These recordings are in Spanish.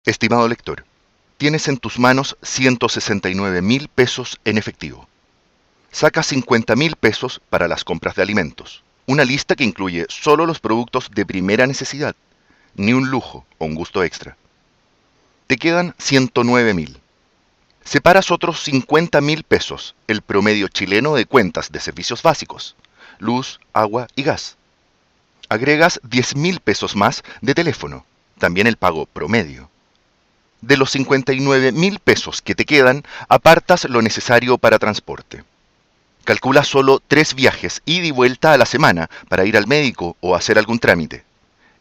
Estimado lector, tienes en tus manos 169.000 pesos en efectivo. Saca 50.000 pesos para las compras de alimentos. Una lista que incluye solo los productos de primera necesidad, ni un lujo o un gusto extra. Te quedan 109.000. Separas otros 50.000 pesos, el promedio chileno de cuentas de servicios básicos, luz, agua y gas. Agregas 10.000 pesos más de teléfono, también el pago promedio. De los 59.000 pesos que te quedan, apartas lo necesario para transporte. Calcula solo 3 viajes ida y vuelta a la semana para ir al médico o hacer algún trámite.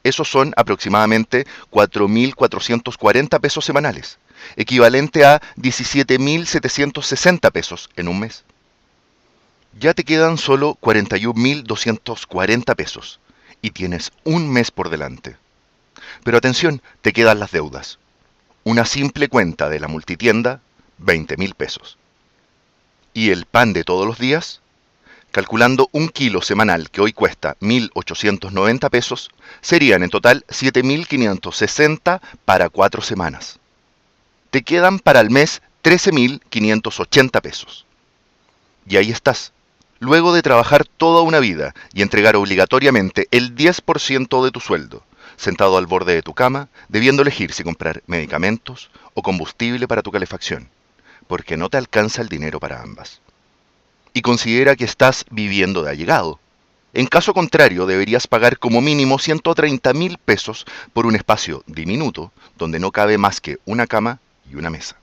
Esos son aproximadamente 4.440 pesos semanales, equivalente a 17.760 pesos en un mes. Ya te quedan solo 41.240 pesos y tienes un mes por delante. Pero atención, te quedan las deudas. Una simple cuenta de la multitienda, 20.000 pesos. ¿Y el pan de todos los días? Calculando un kilo semanal que hoy cuesta 1.890 pesos, serían en total 7.560 para 4 semanas. Te quedan para el mes 13.580 pesos. Y ahí estás, luego de trabajar toda una vida y entregar obligatoriamente el 10% de tu sueldo, sentado al borde de tu cama, debiendo elegir si comprar medicamentos o combustible para tu calefacción, porque no te alcanza el dinero para ambas. Y considera que estás viviendo de allegado. En caso contrario, deberías pagar como mínimo 130.000 pesos por un espacio diminuto donde no cabe más que una cama y una mesa.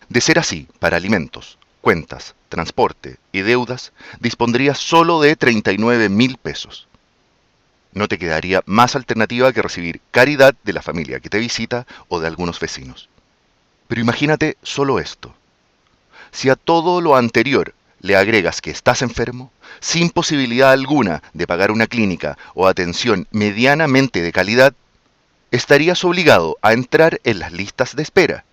De ser así, para alimentos, cuentas, transporte y deudas, dispondrías solo de 39.000 pesos. No te quedaría más alternativa que recibir caridad de la familia que te visita o de algunos vecinos. Pero imagínate solo esto. Si a todo lo anterior le agregas que estás enfermo, sin posibilidad alguna de pagar una clínica o atención medianamente de calidad, estarías obligado a entrar en las listas de espera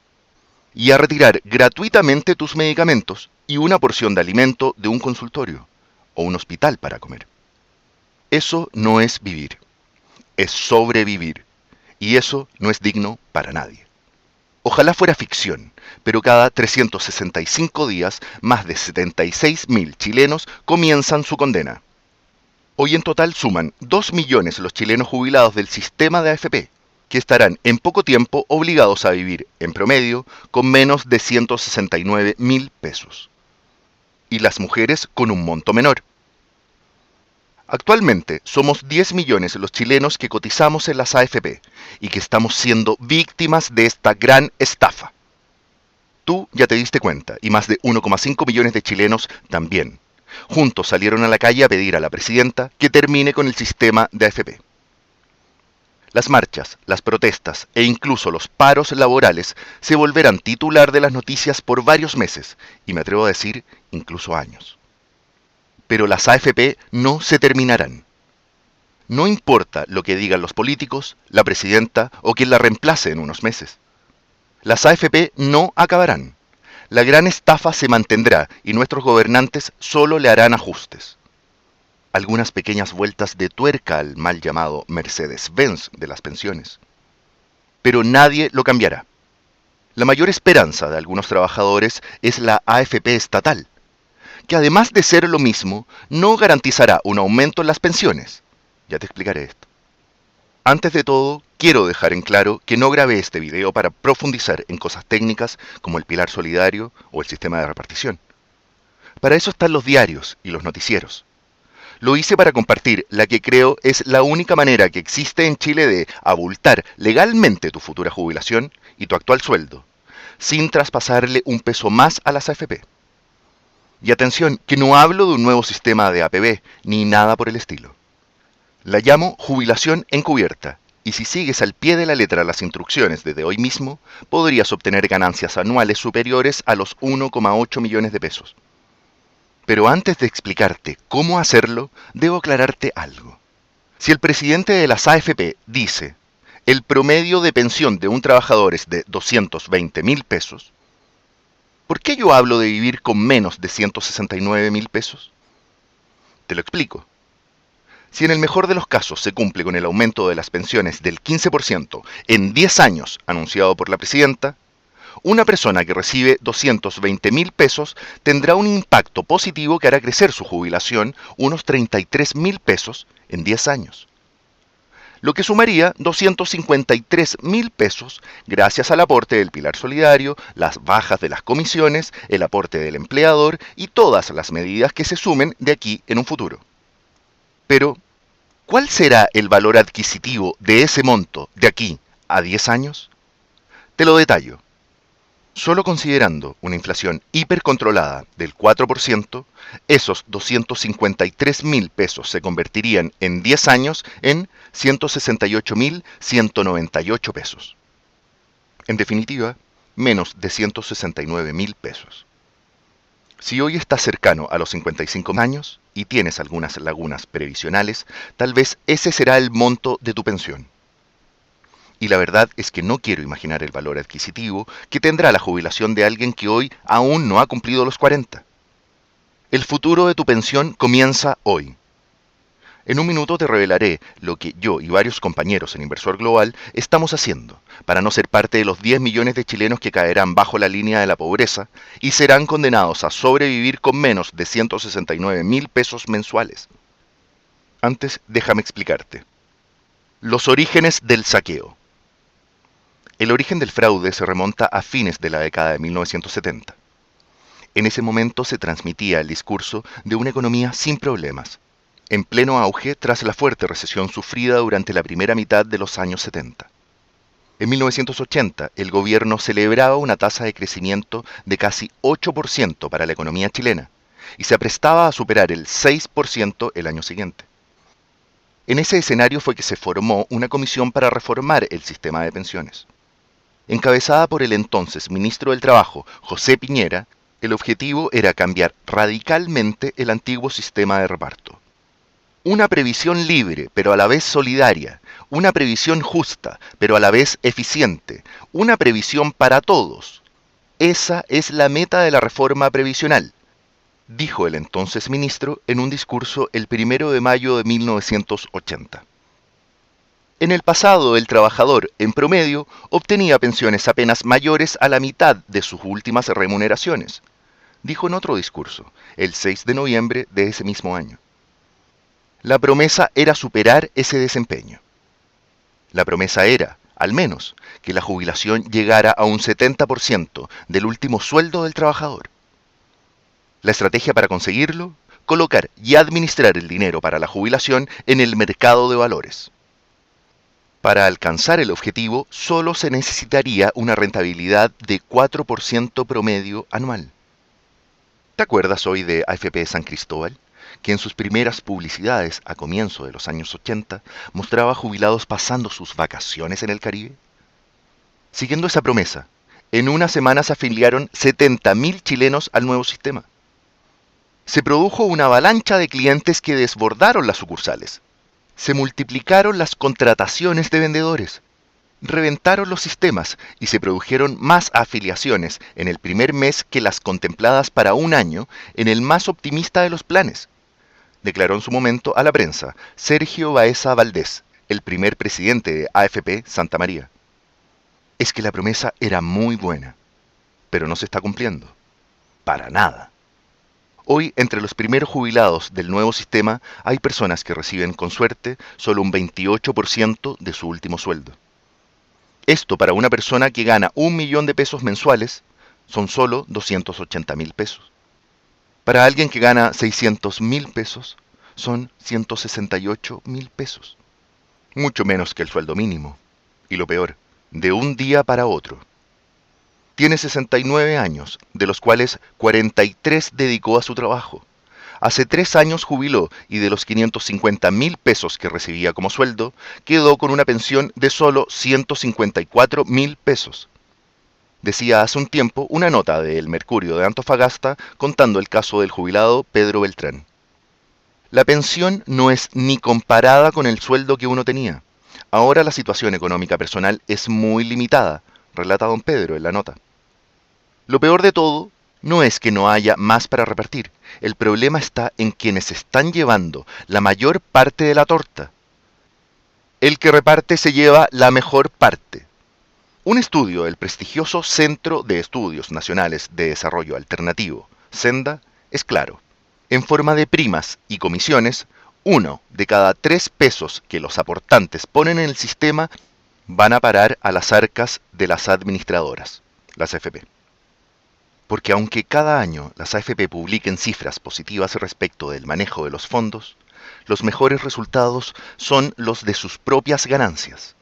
y a retirar gratuitamente tus medicamentos y una porción de alimento de un consultorio o un hospital para comer. Eso no es vivir, es sobrevivir, y eso no es digno para nadie. Ojalá fuera ficción, pero cada 365 días, más de 76.000 chilenos comienzan su condena. Hoy en total suman 2 millones los chilenos jubilados del sistema de AFP, que estarán en poco tiempo obligados a vivir, en promedio, con menos de 169.000 pesos. Y las mujeres con un monto menor. Actualmente somos 10 millones los chilenos que cotizamos en las AFP y que estamos siendo víctimas de esta gran estafa. Tú ya te diste cuenta y más de 1,5 millones de chilenos también. Juntos salieron a la calle a pedir a la presidenta que termine con el sistema de AFP. Las marchas, las protestas e incluso los paros laborales se volverán titular de las noticias por varios meses y me atrevo a decir incluso años. Pero las AFP no se terminarán. No importa lo que digan los políticos, la presidenta o quien la reemplace en unos meses. Las AFP no acabarán. La gran estafa se mantendrá y nuestros gobernantes solo le harán ajustes. Algunas pequeñas vueltas de tuerca al mal llamado Mercedes-Benz de las pensiones. Pero nadie lo cambiará. La mayor esperanza de algunos trabajadores es la AFP estatal, que además de ser lo mismo, no garantizará un aumento en las pensiones. Ya te explicaré esto. Antes de todo, quiero dejar en claro que no grabé este video para profundizar en cosas técnicas como el pilar solidario o el sistema de repartición. Para eso están los diarios y los noticieros. Lo hice para compartir la que creo es la única manera que existe en Chile de abultar legalmente tu futura jubilación y tu actual sueldo, sin traspasarle un peso más a las AFP. Y atención, que no hablo de un nuevo sistema de APB, ni nada por el estilo. La llamo jubilación encubierta, y si sigues al pie de la letra las instrucciones desde hoy mismo, podrías obtener ganancias anuales superiores a los 1,8 millones de pesos. Pero antes de explicarte cómo hacerlo, debo aclararte algo. Si el presidente de las AFP dice, el promedio de pensión de un trabajador es de 220.000 pesos, ¿por qué yo hablo de vivir con menos de 169.000 pesos? Te lo explico. Si en el mejor de los casos se cumple con el aumento de las pensiones del 15% en 10 años anunciado por la presidenta, una persona que recibe 220.000 pesos tendrá un impacto positivo que hará crecer su jubilación unos 33.000 pesos en 10 años, lo que sumaría 253.000 pesos gracias al aporte del pilar solidario, las bajas de las comisiones, el aporte del empleador y todas las medidas que se sumen de aquí en un futuro. Pero, ¿cuál será el valor adquisitivo de ese monto de aquí a 10 años? Te lo detallo. Solo considerando una inflación hipercontrolada del 4%, esos 253.000 pesos se convertirían en 10 años en 168.198 pesos. En definitiva, menos de 169.000 pesos. Si hoy estás cercano a los 55 años y tienes algunas lagunas previsionales, tal vez ese será el monto de tu pensión. Y la verdad es que no quiero imaginar el valor adquisitivo que tendrá la jubilación de alguien que hoy aún no ha cumplido los 40. El futuro de tu pensión comienza hoy. En un minuto te revelaré lo que yo y varios compañeros en Inversor Global estamos haciendo para no ser parte de los 10 millones de chilenos que caerán bajo la línea de la pobreza y serán condenados a sobrevivir con menos de 169.000 pesos mensuales. Antes, déjame explicarte. Los orígenes del saqueo. El origen del fraude se remonta a fines de la década de 1970. En ese momento se transmitía el discurso de una economía sin problemas, en pleno auge tras la fuerte recesión sufrida durante la primera mitad de los años 70. En 1980, el gobierno celebraba una tasa de crecimiento de casi 8% para la economía chilena y se aprestaba a superar el 6% el año siguiente. En ese escenario fue que se formó una comisión para reformar el sistema de pensiones. Encabezada por el entonces ministro del Trabajo, José Piñera, el objetivo era cambiar radicalmente el antiguo sistema de reparto. Una previsión libre, pero a la vez solidaria, una previsión justa, pero a la vez eficiente, una previsión para todos. Esa es la meta de la reforma previsional, dijo el entonces ministro en un discurso el 1 de mayo de 1980. En el pasado, el trabajador, en promedio, obtenía pensiones apenas mayores a la mitad de sus últimas remuneraciones, dijo en otro discurso, el 6 de noviembre de ese mismo año. La promesa era superar ese desempeño. La promesa era, al menos, que la jubilación llegara a un 70% del último sueldo del trabajador. La estrategia para conseguirlo, colocar y administrar el dinero para la jubilación en el mercado de valores. Para alcanzar el objetivo, solo se necesitaría una rentabilidad de 4% promedio anual. ¿Te acuerdas hoy de AFP San Cristóbal, que en sus primeras publicidades a comienzo de los años 80 mostraba jubilados pasando sus vacaciones en el Caribe? Siguiendo esa promesa, en una semana se afiliaron 70.000 chilenos al nuevo sistema. Se produjo una avalancha de clientes que desbordaron las sucursales. Se multiplicaron las contrataciones de vendedores, reventaron los sistemas y se produjeron más afiliaciones en el primer mes que las contempladas para un año en el más optimista de los planes, declaró en su momento a la prensa Sergio Baeza Valdés, el primer presidente de AFP Santa María. Es que la promesa era muy buena, pero no se está cumpliendo. Para nada. Hoy, entre los primeros jubilados del nuevo sistema, hay personas que reciben con suerte solo un 28% de su último sueldo. Esto para una persona que gana 1 millón de pesos mensuales son solo 280.000 pesos. Para alguien que gana 600.000 pesos son 168.000 pesos. Mucho menos que el sueldo mínimo. Y lo peor, de un día para otro. Tiene 69 años, de los cuales 43 dedicó a su trabajo. Hace 3 años jubiló y de los 550.000 pesos que recibía como sueldo, quedó con una pensión de solo 154.000 pesos. Decía hace un tiempo una nota de El Mercurio de Antofagasta contando el caso del jubilado Pedro Beltrán. La pensión no es ni comparada con el sueldo que uno tenía. Ahora la situación económica personal es muy limitada, relata don Pedro en la nota. Lo peor de todo No es que no haya más para repartir, el problema está en quienes están llevando la mayor parte de la torta. El que reparte se lleva la mejor parte. Un estudio del prestigioso Centro de Estudios Nacionales de Desarrollo Alternativo, Senda, es claro. En forma de primas y comisiones, 1 de cada 3 pesos que los aportantes ponen en el sistema van a parar a las arcas de las administradoras, las AFP. Porque aunque cada año las AFP publiquen cifras positivas respecto del manejo de los fondos, los mejores resultados son los de sus propias ganancias.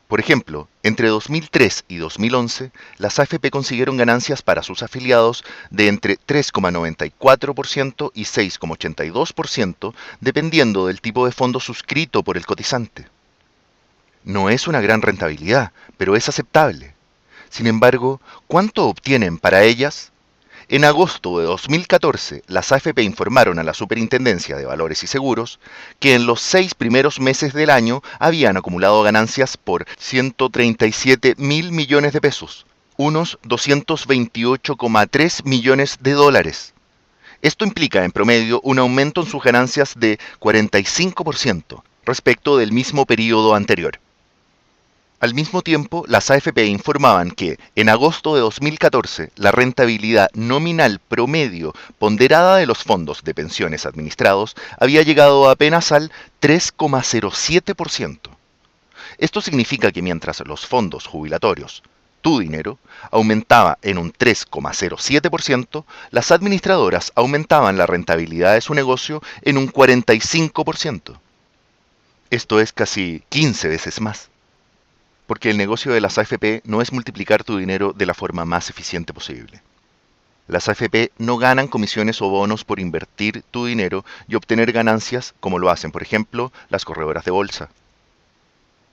Por ejemplo, entre 2003 y 2011, las AFP consiguieron ganancias para sus afiliados de entre 3,94% y 6,82%, dependiendo del tipo de fondo suscrito por el cotizante. No es una gran rentabilidad, pero es aceptable. Sin embargo, ¿cuánto obtienen para ellas? En agosto de 2014, las AFP informaron a la Superintendencia de Valores y Seguros que en los 6 primeros meses del año habían acumulado ganancias por 137 mil millones de pesos, unos 228,3 millones de dólares. Esto implica en promedio un aumento en sus ganancias de 45% respecto del mismo periodo anterior. Al mismo tiempo, las AFP informaban que, en agosto de 2014, la rentabilidad nominal promedio ponderada de los fondos de pensiones administrados había llegado apenas al 3,07%. Esto significa que mientras los fondos jubilatorios, tu dinero, aumentaba en un 3,07%, las administradoras aumentaban la rentabilidad de su negocio en un 45%. Esto es casi 15 veces más. Porque el negocio de las AFP no es multiplicar tu dinero de la forma más eficiente posible. Las AFP no ganan comisiones o bonos por invertir tu dinero y obtener ganancias como lo hacen, por ejemplo, las corredoras de bolsa.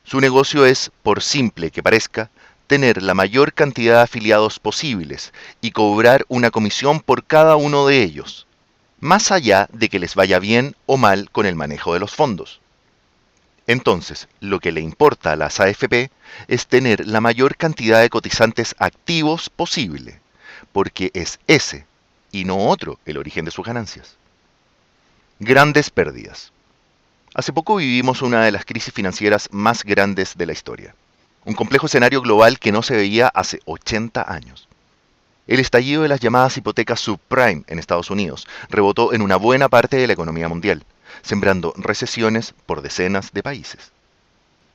Su negocio es, por simple que parezca, tener la mayor cantidad de afiliados posibles y cobrar una comisión por cada uno de ellos, más allá de que les vaya bien o mal con el manejo de los fondos. Entonces, lo que le importa a las AFP es tener la mayor cantidad de cotizantes activos posible, porque es ese, y no otro, el origen de sus ganancias. Grandes pérdidas. Hace poco vivimos una de las crisis financieras más grandes de la historia. Un complejo escenario global que no se veía hace 80 años. El estallido de las llamadas hipotecas subprime en Estados Unidos rebotó en una buena parte de la economía mundial, sembrando recesiones por decenas de países.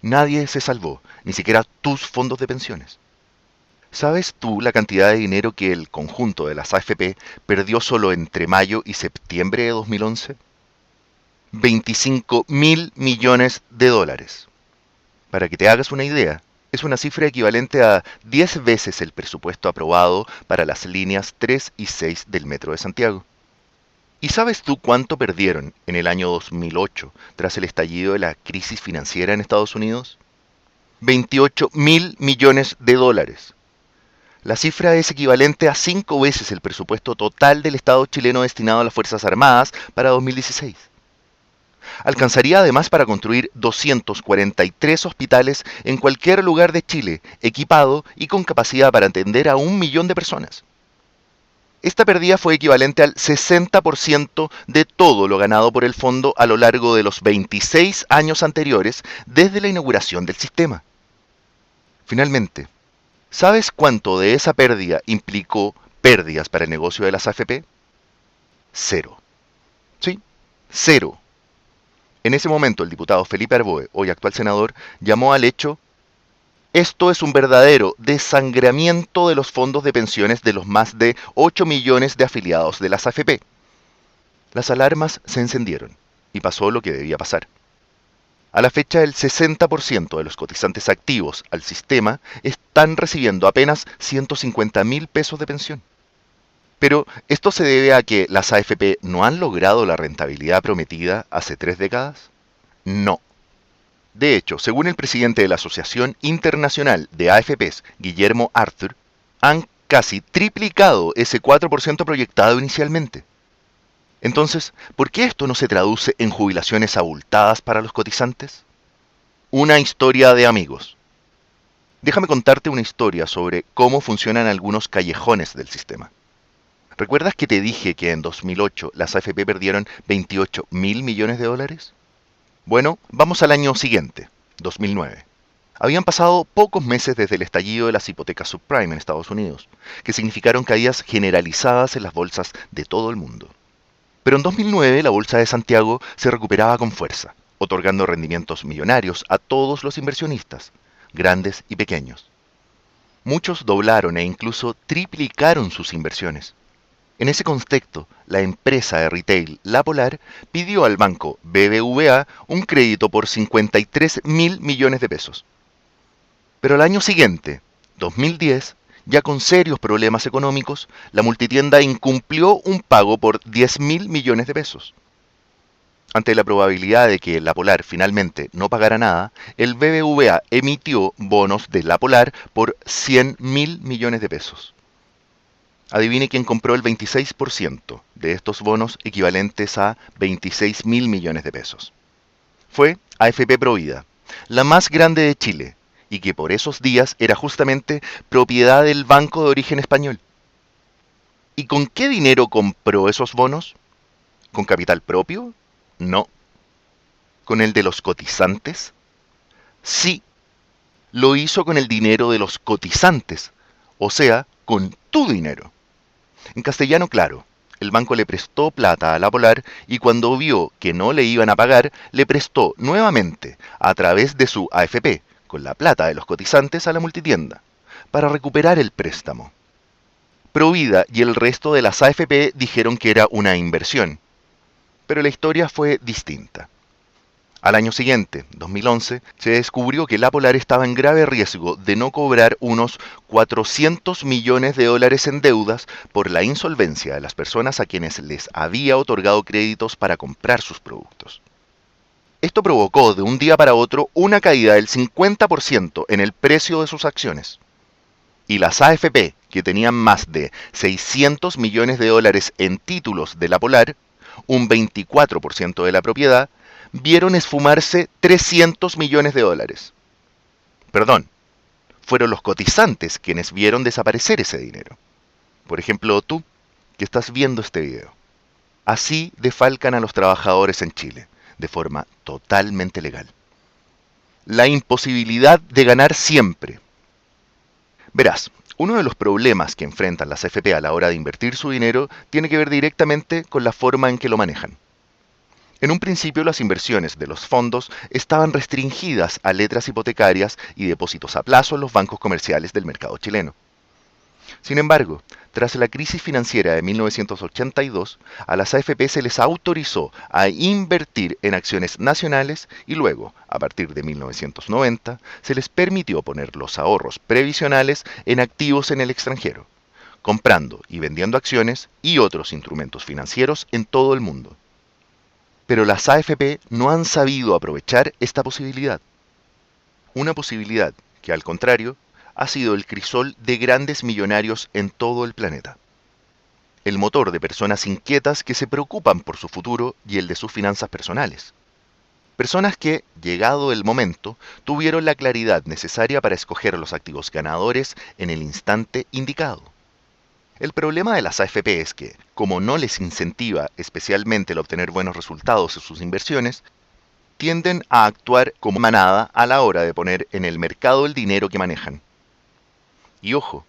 Nadie se salvó, ni siquiera tus fondos de pensiones. ¿Sabes tú la cantidad de dinero que el conjunto de las AFP perdió solo entre mayo y septiembre de 2011? 25 mil millones de dólares. Para que te hagas una idea, es una cifra equivalente a 10 veces el presupuesto aprobado para las líneas 3 y 6 del Metro de Santiago. ¿Y sabes tú cuánto perdieron en el año 2008 tras el estallido de la crisis financiera en Estados Unidos? 28 mil millones de dólares. La cifra es equivalente a 5 veces el presupuesto total del Estado chileno destinado a las Fuerzas Armadas para 2016. Alcanzaría además para construir 243 hospitales en cualquier lugar de Chile, equipado y con capacidad para atender a 1 millón de personas. Esta pérdida fue equivalente al 60% de todo lo ganado por el fondo a lo largo de los 26 años anteriores desde la inauguración del sistema. Finalmente, ¿sabes cuánto de esa pérdida implicó pérdidas para el negocio de las AFP? 0. Sí, 0. En ese momento el diputado Felipe Arboe, hoy actual senador, llamó al hecho: esto es un verdadero desangramiento de los fondos de pensiones de los más de 8 millones de afiliados de las AFP. Las alarmas se encendieron y pasó lo que debía pasar. A la fecha, el 60% de los cotizantes activos al sistema están recibiendo apenas 150.000 pesos de pensión. Pero, ¿esto se debe a que las AFP no han logrado la rentabilidad prometida hace 3 décadas? No. De hecho, según el presidente de la Asociación Internacional de AFPs, Guillermo Arthur, han casi triplicado ese 4% proyectado inicialmente. Entonces, ¿por qué esto no se traduce en jubilaciones abultadas para los cotizantes? Una historia de amigos. Déjame contarte una historia sobre cómo funcionan algunos callejones del sistema. ¿Recuerdas que te dije que en 2008 las AFP perdieron 28 mil millones de dólares? Bueno, vamos al año siguiente, 2009. Habían pasado pocos meses desde el estallido de las hipotecas subprime en Estados Unidos, que significaron caídas generalizadas en las bolsas de todo el mundo. Pero en 2009 la bolsa de Santiago se recuperaba con fuerza, otorgando rendimientos millonarios a todos los inversionistas, grandes y pequeños. Muchos doblaron e incluso triplicaron sus inversiones. En ese contexto, la empresa de retail La Polar pidió al banco BBVA un crédito por 53 mil millones de pesos. Pero al año siguiente, 2010, ya con serios problemas económicos, la multitienda incumplió un pago por 10 mil millones de pesos. Ante la probabilidad de que La Polar finalmente no pagara nada, el BBVA emitió bonos de La Polar por 100 mil millones de pesos. Adivine quién compró el 26% de estos bonos equivalentes a 26 mil millones de pesos. Fue AFP Provida, la más grande de Chile, y que por esos días era justamente propiedad del Banco de Origen Español. ¿Y con qué dinero compró esos bonos? ¿Con capital propio? No. ¿Con el de los cotizantes? Sí. Lo hizo con el dinero de los cotizantes, o sea, con tu dinero. En castellano claro, el banco le prestó plata a La Polar y cuando vio que no le iban a pagar, le prestó nuevamente a través de su AFP, con la plata de los cotizantes a la multitienda, para recuperar el préstamo. Provida y el resto de las AFP dijeron que era una inversión, pero la historia fue distinta. Al año siguiente, 2011, se descubrió que La Polar estaba en grave riesgo de no cobrar unos 400 millones de dólares en deudas por la insolvencia de las personas a quienes les había otorgado créditos para comprar sus productos. Esto provocó de un día para otro una caída del 50% en el precio de sus acciones. Y las AFP, que tenían más de 600 millones de dólares en títulos de La Polar, un 24% de la propiedad, vieron esfumarse 300 millones de dólares. Perdón, fueron los cotizantes quienes vieron desaparecer ese dinero. Por ejemplo, tú, que estás viendo este video. Así defalcan a los trabajadores en Chile, de forma totalmente legal. La imposibilidad de ganar siempre. Verás, uno de los problemas que enfrentan las AFP a la hora de invertir su dinero tiene que ver directamente con la forma en que lo manejan. En un principio las inversiones de los fondos estaban restringidas a letras hipotecarias y depósitos a plazo en los bancos comerciales del mercado chileno. Sin embargo, tras la crisis financiera de 1982, a las AFP se les autorizó a invertir en acciones nacionales y luego, a partir de 1990, se les permitió poner los ahorros previsionales en activos en el extranjero, comprando y vendiendo acciones y otros instrumentos financieros en todo el mundo. Pero las AFP no han sabido aprovechar esta posibilidad. Una posibilidad que, al contrario, ha sido el crisol de grandes millonarios en todo el planeta. El motor de personas inquietas que se preocupan por su futuro y el de sus finanzas personales. Personas que, llegado el momento, tuvieron la claridad necesaria para escoger los activos ganadores en el instante indicado. El problema de las AFP es que, como no les incentiva especialmente el obtener buenos resultados en sus inversiones, tienden a actuar como manada a la hora de poner en el mercado el dinero que manejan. Y ojo,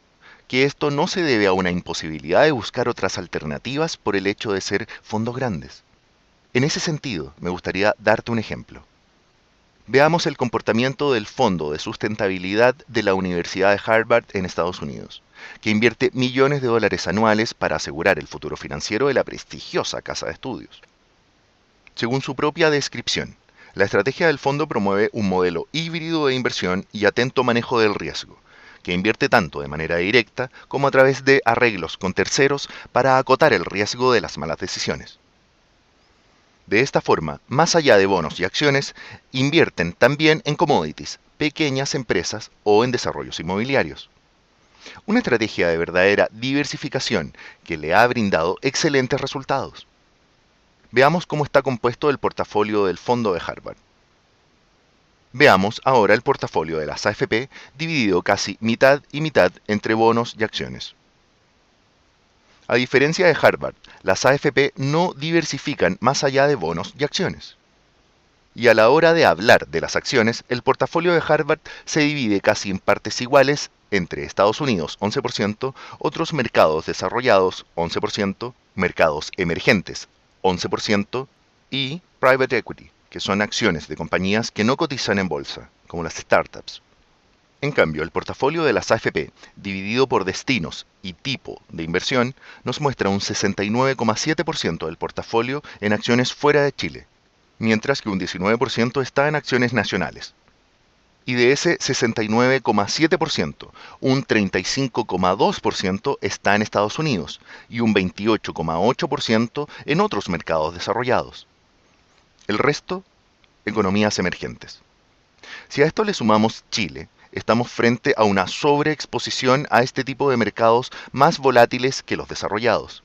que esto no se debe a una imposibilidad de buscar otras alternativas por el hecho de ser fondos grandes. En ese sentido, me gustaría darte un ejemplo. Veamos el comportamiento del Fondo de Sustentabilidad de la Universidad de Harvard en Estados Unidos, que invierte millones de dólares anuales para asegurar el futuro financiero de la prestigiosa casa de estudios. Según su propia descripción, la estrategia del fondo promueve un modelo híbrido de inversión y atento manejo del riesgo, que invierte tanto de manera directa como a través de arreglos con terceros para acotar el riesgo de las malas decisiones. De esta forma, más allá de bonos y acciones, invierten también en commodities, pequeñas empresas o en desarrollos inmobiliarios. Una estrategia de verdadera diversificación que le ha brindado excelentes resultados. Veamos cómo está compuesto el portafolio del fondo de Harvard. Veamos ahora el portafolio de las AFP dividido casi mitad y mitad entre bonos y acciones. A diferencia de Harvard, las AFP no diversifican más allá de bonos y acciones. Y a la hora de hablar de las acciones, el portafolio de Harvard se divide casi en partes iguales entre Estados Unidos 11%, otros mercados desarrollados 11%, mercados emergentes 11% y private equity, que son acciones de compañías que no cotizan en bolsa, como las startups. En cambio, el portafolio de las AFP, dividido por destinos y tipo de inversión, nos muestra un 69,7% del portafolio en acciones fuera de Chile, mientras que un 19% está en acciones nacionales. Y de ese 69,7%, un 35,2% está en Estados Unidos y un 28,8% en otros mercados desarrollados. El resto, economías emergentes. Si a esto le sumamos Chile, estamos frente a una sobreexposición a este tipo de mercados más volátiles que los desarrollados.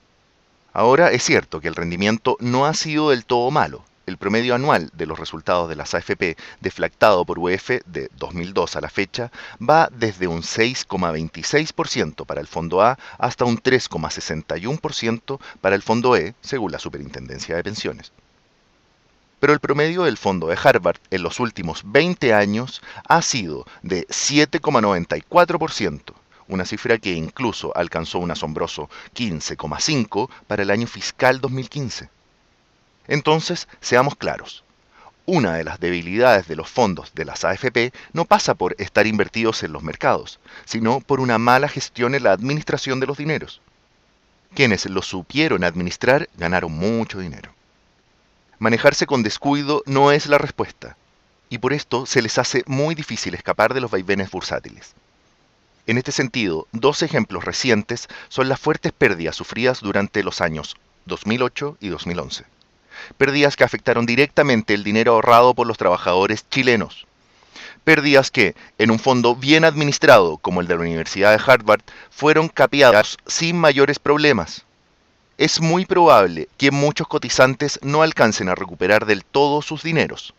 Ahora es cierto que el rendimiento no ha sido del todo malo. El promedio anual de los resultados de las AFP deflactado por UF de 2002 a la fecha va desde un 6,26% para el Fondo A hasta un 3,61% para el Fondo E, según la Superintendencia de Pensiones. Pero el promedio del fondo de Harvard en los últimos 20 años ha sido de 7,94%, una cifra que incluso alcanzó un asombroso 15,5% para el año fiscal 2015. Entonces, seamos claros. Una de las debilidades de los fondos de las AFP no pasa por estar invertidos en los mercados, sino por una mala gestión en la administración de los dineros. Quienes lo supieron administrar ganaron mucho dinero. Manejarse con descuido no es la respuesta, y por esto se les hace muy difícil escapar de los vaivenes bursátiles. En este sentido, dos ejemplos recientes son las fuertes pérdidas sufridas durante los años 2008 y 2011. Pérdidas que afectaron directamente el dinero ahorrado por los trabajadores chilenos. Pérdidas que, en un fondo bien administrado como el de la Universidad de Harvard, fueron capeadas sin mayores problemas. Es muy probable que muchos cotizantes no alcancen a recuperar del todo sus dineros,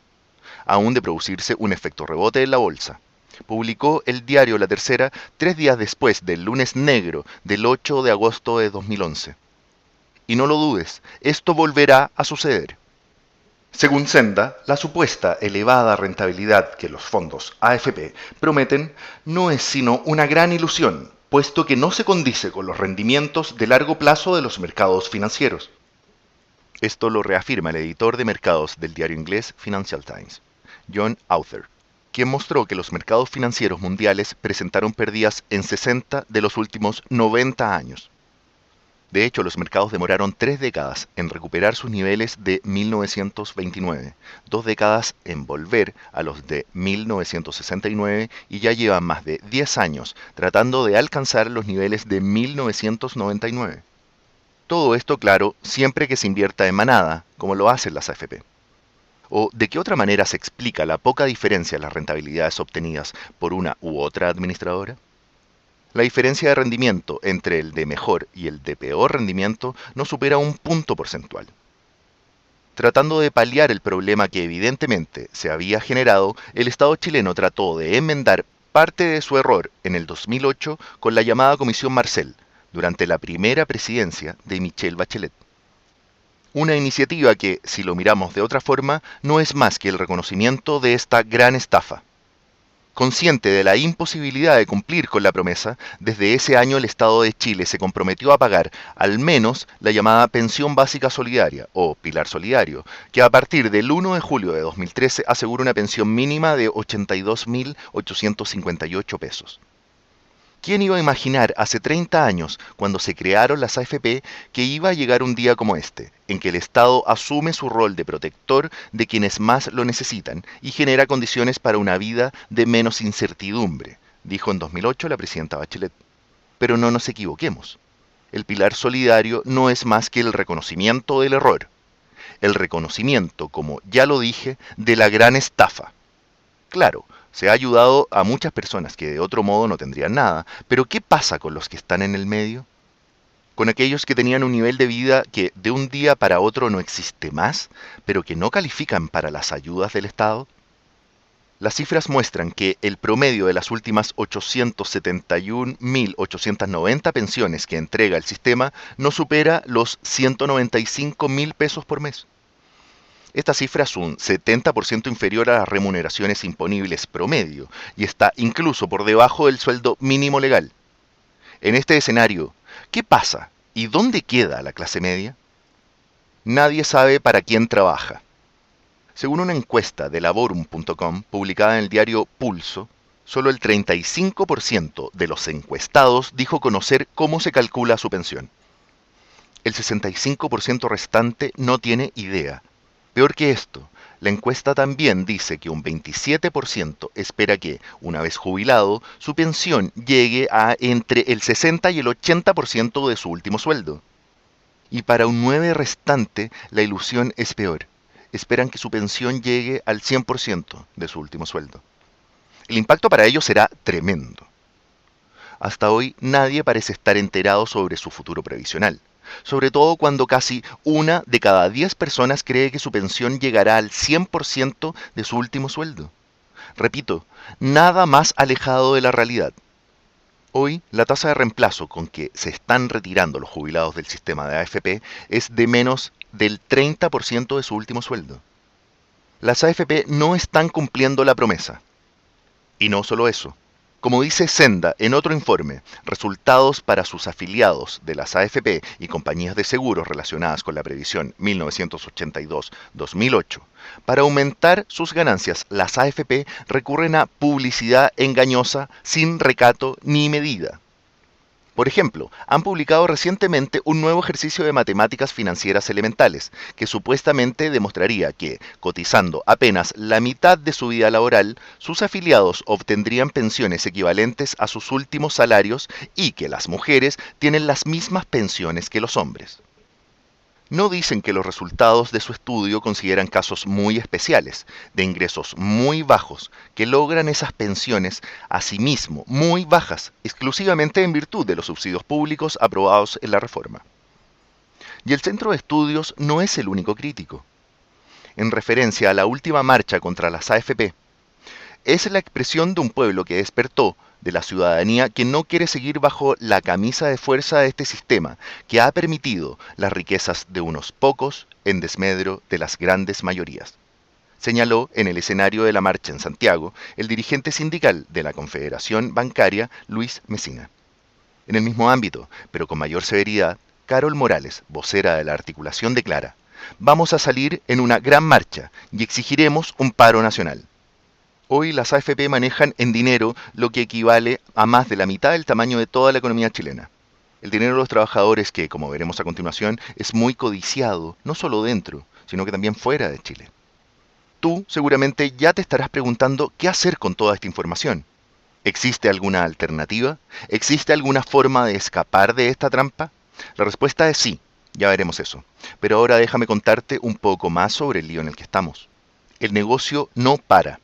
aún de producirse un efecto rebote en la bolsa. Publicó el diario La Tercera 3 días después del lunes negro del 8 de agosto de 2011. Y no lo dudes, esto volverá a suceder. Según Senda, la supuesta elevada rentabilidad que los fondos AFP prometen no es sino una gran ilusión, puesto que no se condice con los rendimientos de largo plazo de los mercados financieros. Esto lo reafirma el editor de mercados del diario inglés Financial Times, John Author, quien mostró que los mercados financieros mundiales presentaron pérdidas en 60 de los últimos 90 años. De hecho, los mercados demoraron 3 décadas en recuperar sus niveles de 1929, 2 décadas en volver a los de 1969 y ya llevan más de 10 años tratando de alcanzar los niveles de 1999. Todo esto, claro, siempre que se invierta en manada, como lo hacen las AFP. ¿O de qué otra manera se explica la poca diferencia en las rentabilidades obtenidas por una u otra administradora? La diferencia de rendimiento entre el de mejor y el de peor rendimiento no supera un punto porcentual. Tratando de paliar el problema que evidentemente se había generado, el Estado chileno trató de enmendar parte de su error en el 2008 con la llamada Comisión Marcel, durante la primera presidencia de Michelle Bachelet. Una iniciativa que, si lo miramos de otra forma, no es más que el reconocimiento de esta gran estafa. Consciente de la imposibilidad de cumplir con la promesa, desde ese año el Estado de Chile se comprometió a pagar al menos la llamada Pensión Básica Solidaria, o Pilar Solidario, que a partir del 1 de julio de 2013 asegura una pensión mínima de 82.858 pesos. ¿Quién iba a imaginar hace 30 años, cuando se crearon las AFP, que iba a llegar un día como este, en que el Estado asume su rol de protector de quienes más lo necesitan y genera condiciones para una vida de menos incertidumbre?, dijo en 2008 la presidenta Bachelet. Pero no nos equivoquemos. El pilar solidario no es más que el reconocimiento del error. El reconocimiento, como ya lo dije, de la gran estafa. Claro, se ha ayudado a muchas personas que de otro modo no tendrían nada, pero ¿qué pasa con los que están en el medio? Con aquellos que tenían un nivel de vida que de un día para otro no existe más, pero que no califican para las ayudas del Estado. Las cifras muestran que el promedio de las últimas 871.890 pensiones que entrega el sistema no supera los 195.000 pesos por mes. Esta cifra es un 70% inferior a las remuneraciones imponibles promedio y está incluso por debajo del sueldo mínimo legal. En este escenario, ¿qué pasa y dónde queda la clase media? Nadie sabe para quién trabaja. Según una encuesta de Laborum.com publicada en el diario Pulso, solo el 35% de los encuestados dijo conocer cómo se calcula su pensión. El 65% restante no tiene idea. Peor que esto, la encuesta también dice que un 27% espera que, una vez jubilado, su pensión llegue a entre el 60 y el 80% de su último sueldo. Y para un 9% restante, la ilusión es peor. Esperan que su pensión llegue al 100% de su último sueldo. El impacto para ellos será tremendo. Hasta hoy nadie parece estar enterado sobre su futuro previsional, sobre todo cuando casi 1 de cada 10 personas cree que su pensión llegará al 100% de su último sueldo. Repito, nada más alejado de la realidad. Hoy, la tasa de reemplazo con que se están retirando los jubilados del sistema de AFP es de menos del 30% de su último sueldo. Las AFP no están cumpliendo la promesa. Y no solo eso. Como dice Senda en otro informe, resultados para sus afiliados de las AFP y compañías de seguros relacionadas con la previsión 1982-2008, para aumentar sus ganancias, las AFP recurren a publicidad engañosa sin recato ni medida. Por ejemplo, han publicado recientemente un nuevo ejercicio de matemáticas financieras elementales, que supuestamente demostraría que, cotizando apenas la mitad de su vida laboral, sus afiliados obtendrían pensiones equivalentes a sus últimos salarios y que las mujeres tienen las mismas pensiones que los hombres. No dicen que los resultados de su estudio consideran casos muy especiales, de ingresos muy bajos, que logran esas pensiones asimismo muy bajas, exclusivamente en virtud de los subsidios públicos aprobados en la reforma. Y el centro de estudios no es el único crítico. En referencia a la última marcha contra las AFP, es la expresión de un pueblo que despertó, de la ciudadanía que no quiere seguir bajo la camisa de fuerza de este sistema, que ha permitido las riquezas de unos pocos en desmedro de las grandes mayorías. Señaló en el escenario de la marcha en Santiago el dirigente sindical de la Confederación Bancaria, Luis Mesina. En el mismo ámbito, pero con mayor severidad, Carol Morales, vocera de la articulación, declara: "Vamos a salir en una gran marcha y exigiremos un paro nacional". Hoy las AFP manejan en dinero lo que equivale a más de la mitad del tamaño de toda la economía chilena. El dinero de los trabajadores que, como veremos a continuación, es muy codiciado, no solo dentro, sino que también fuera de Chile. Tú seguramente ya te estarás preguntando qué hacer con toda esta información. ¿Existe alguna alternativa? ¿Existe alguna forma de escapar de esta trampa? La respuesta es sí, ya veremos eso. Pero ahora déjame contarte un poco más sobre el lío en el que estamos. El negocio no para.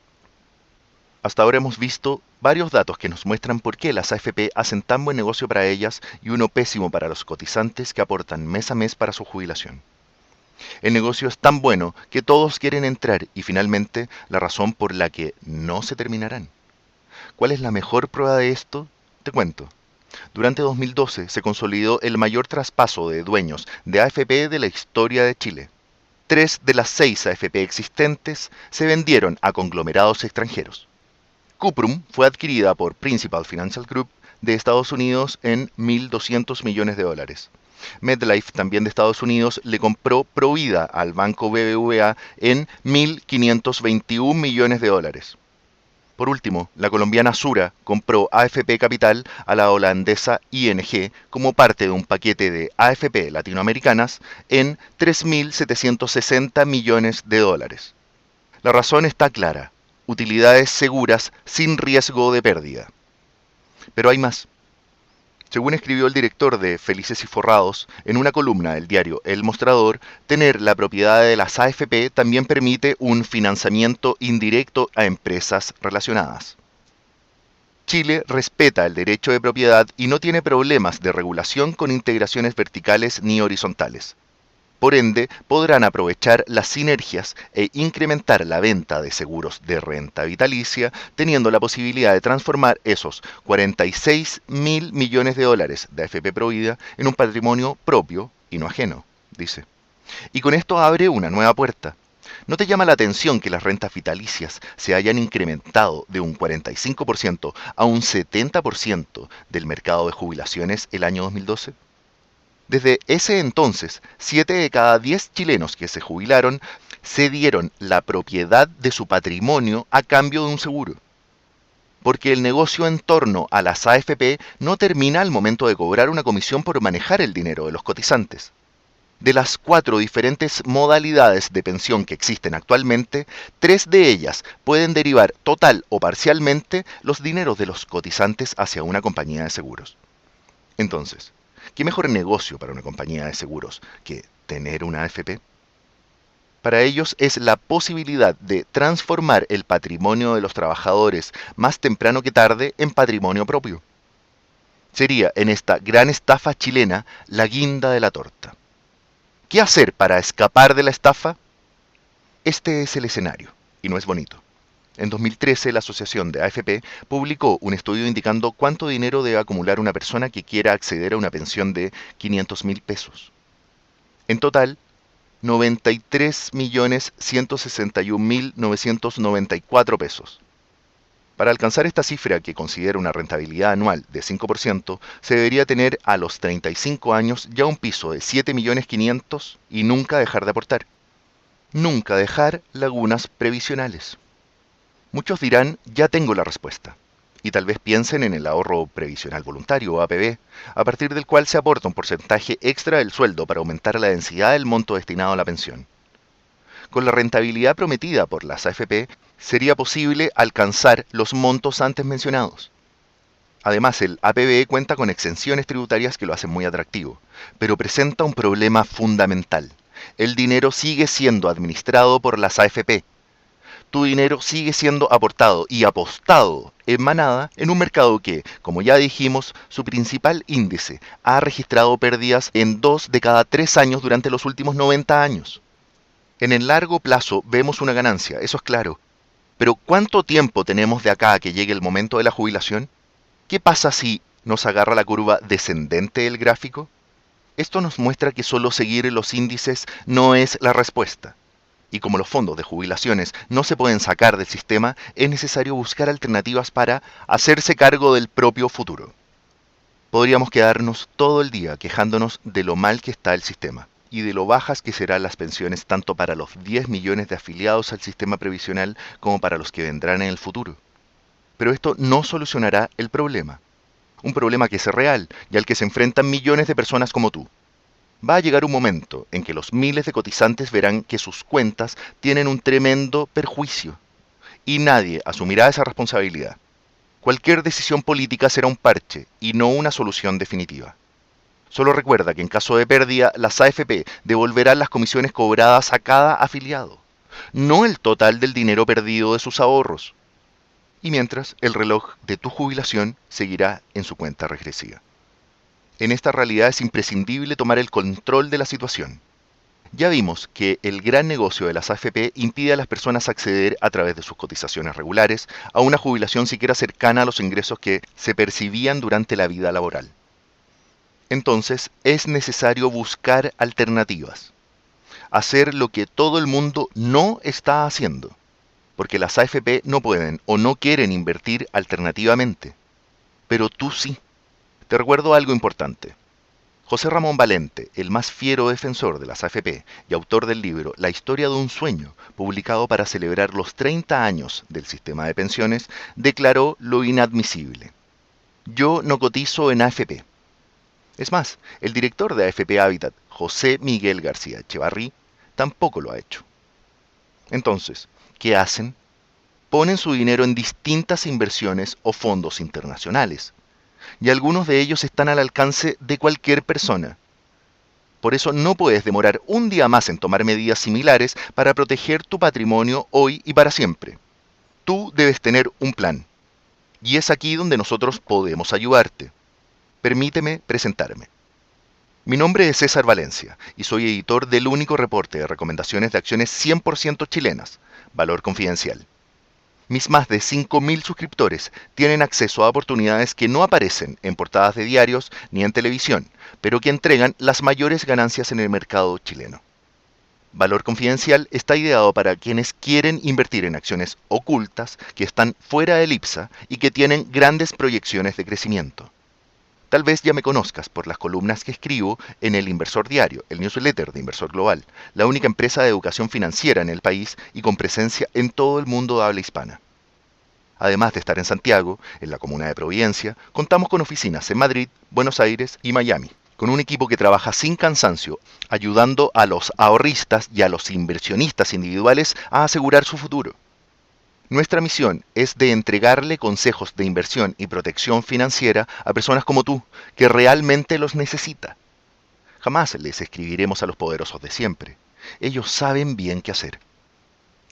Hasta ahora hemos visto varios datos que nos muestran por qué las AFP hacen tan buen negocio para ellas y uno pésimo para los cotizantes que aportan mes a mes para su jubilación. El negocio es tan bueno que todos quieren entrar y finalmente la razón por la que no se terminarán. ¿Cuál es la mejor prueba de esto? Te cuento. Durante 2012 se consolidó el mayor traspaso de dueños de AFP de la historia de Chile. 3 de las 6 AFP existentes se vendieron a conglomerados extranjeros. Cuprum fue adquirida por Principal Financial Group de Estados Unidos en $1.200 millones. MetLife, también de Estados Unidos, le compró Provida al banco BBVA en $1.521 millones. Por último, la colombiana Sura compró AFP Capital a la holandesa ING como parte de un paquete de AFP latinoamericanas en $3.760 millones. La razón está clara: utilidades seguras sin riesgo de pérdida. Pero hay más. Según escribió el director de Felices y Forrados en una columna del diario El Mostrador, tener la propiedad de las AFP también permite un financiamiento indirecto a empresas relacionadas. Chile respeta el derecho de propiedad y no tiene problemas de regulación con integraciones verticales ni horizontales. Por ende, podrán aprovechar las sinergias e incrementar la venta de seguros de renta vitalicia, teniendo la posibilidad de transformar esos 46.000 millones de dólares de AFP Provida en un patrimonio propio y no ajeno, dice. Y con esto abre una nueva puerta. ¿No te llama la atención que las rentas vitalicias se hayan incrementado de un 45% a un 70% del mercado de jubilaciones el año 2012? Desde ese entonces, 7 de cada 10 chilenos que se jubilaron cedieron la propiedad de su patrimonio a cambio de un seguro. Porque el negocio en torno a las AFP no termina al momento de cobrar una comisión por manejar el dinero de los cotizantes. De las 4 diferentes modalidades de pensión que existen actualmente, 3 de ellas pueden derivar total o parcialmente los dineros de los cotizantes hacia una compañía de seguros. Entonces, ¿qué mejor negocio para una compañía de seguros que tener una AFP? Para ellos es la posibilidad de transformar el patrimonio de los trabajadores más temprano que tarde en patrimonio propio. Sería en esta gran estafa chilena la guinda de la torta. ¿Qué hacer para escapar de la estafa? Este es el escenario, y no es bonito. En 2013, la Asociación de AFP publicó un estudio indicando cuánto dinero debe acumular una persona que quiera acceder a una pensión de 500.000 pesos. En total, 93.161.994 pesos. Para alcanzar esta cifra, que considera una rentabilidad anual de 5%, se debería tener a los 35 años ya un piso de 7.500.000 y nunca dejar de aportar. Nunca dejar lagunas previsionales. Muchos dirán, ya tengo la respuesta. Y tal vez piensen en el ahorro previsional voluntario o APB, a partir del cual se aporta un porcentaje extra del sueldo para aumentar la densidad del monto destinado a la pensión. Con la rentabilidad prometida por las AFP, sería posible alcanzar los montos antes mencionados. Además, el APB cuenta con exenciones tributarias que lo hacen muy atractivo, pero presenta un problema fundamental. El dinero sigue siendo administrado por las AFP. Tu dinero sigue siendo aportado y apostado en manada en un mercado que, como ya dijimos, su principal índice ha registrado pérdidas en 2 de cada 3 años durante los últimos 90 años. En el largo plazo vemos una ganancia, eso es claro. Pero ¿cuánto tiempo tenemos de acá a que llegue el momento de la jubilación? ¿Qué pasa si nos agarra la curva descendente del gráfico? Esto nos muestra que solo seguir los índices no es la respuesta. Y como los fondos de jubilaciones no se pueden sacar del sistema, es necesario buscar alternativas para hacerse cargo del propio futuro. Podríamos quedarnos todo el día quejándonos de lo mal que está el sistema y de lo bajas que serán las pensiones tanto para los 10 millones de afiliados al sistema previsional como para los que vendrán en el futuro. Pero esto no solucionará el problema. Un problema que es real y al que se enfrentan millones de personas como tú. Va a llegar un momento en que los miles de cotizantes verán que sus cuentas tienen un tremendo perjuicio. Y nadie asumirá esa responsabilidad. Cualquier decisión política será un parche y no una solución definitiva. Solo recuerda que en caso de pérdida, las AFP devolverán las comisiones cobradas a cada afiliado, no el total del dinero perdido de sus ahorros. Y mientras, el reloj de tu jubilación seguirá en su cuenta regresiva. En esta realidad es imprescindible tomar el control de la situación. Ya vimos que el gran negocio de las AFP impide a las personas acceder a través de sus cotizaciones regulares a una jubilación siquiera cercana a los ingresos que se percibían durante la vida laboral. Entonces es necesario buscar alternativas. Hacer lo que todo el mundo no está haciendo. Porque las AFP no pueden o no quieren invertir alternativamente. Pero tú sí. Te recuerdo algo importante. José Ramón Valente, el más fiero defensor de las AFP y autor del libro La historia de un sueño, publicado para celebrar los 30 años del sistema de pensiones, declaró lo inadmisible. Yo no cotizo en AFP. Es más, el director de AFP Habitat, José Miguel García Echevarri, tampoco lo ha hecho. Entonces, ¿qué hacen? Ponen su dinero en distintas inversiones o fondos internacionales, y algunos de ellos están al alcance de cualquier persona. Por eso no puedes demorar un día más en tomar medidas similares para proteger tu patrimonio hoy y para siempre. Tú debes tener un plan, y es aquí donde nosotros podemos ayudarte. Permíteme presentarme. Mi nombre es César Valencia y soy editor del único reporte de recomendaciones de acciones 100% chilenas, Valor Confidencial. Mis más de 5.000 suscriptores tienen acceso a oportunidades que no aparecen en portadas de diarios ni en televisión, pero que entregan las mayores ganancias en el mercado chileno. Valor Confidencial está ideado para quienes quieren invertir en acciones ocultas que están fuera del IPSA y que tienen grandes proyecciones de crecimiento. Tal vez ya me conozcas por las columnas que escribo en El Inversor Diario, el newsletter de Inversor Global, la única empresa de educación financiera en el país y con presencia en todo el mundo de habla hispana. Además de estar en Santiago, en la comuna de Providencia, contamos con oficinas en Madrid, Buenos Aires y Miami, con un equipo que trabaja sin cansancio, ayudando a los ahorristas y a los inversionistas individuales a asegurar su futuro. Nuestra misión es de entregarle consejos de inversión y protección financiera a personas como tú, que realmente los necesita. Jamás les escribiremos a los poderosos de siempre. Ellos saben bien qué hacer.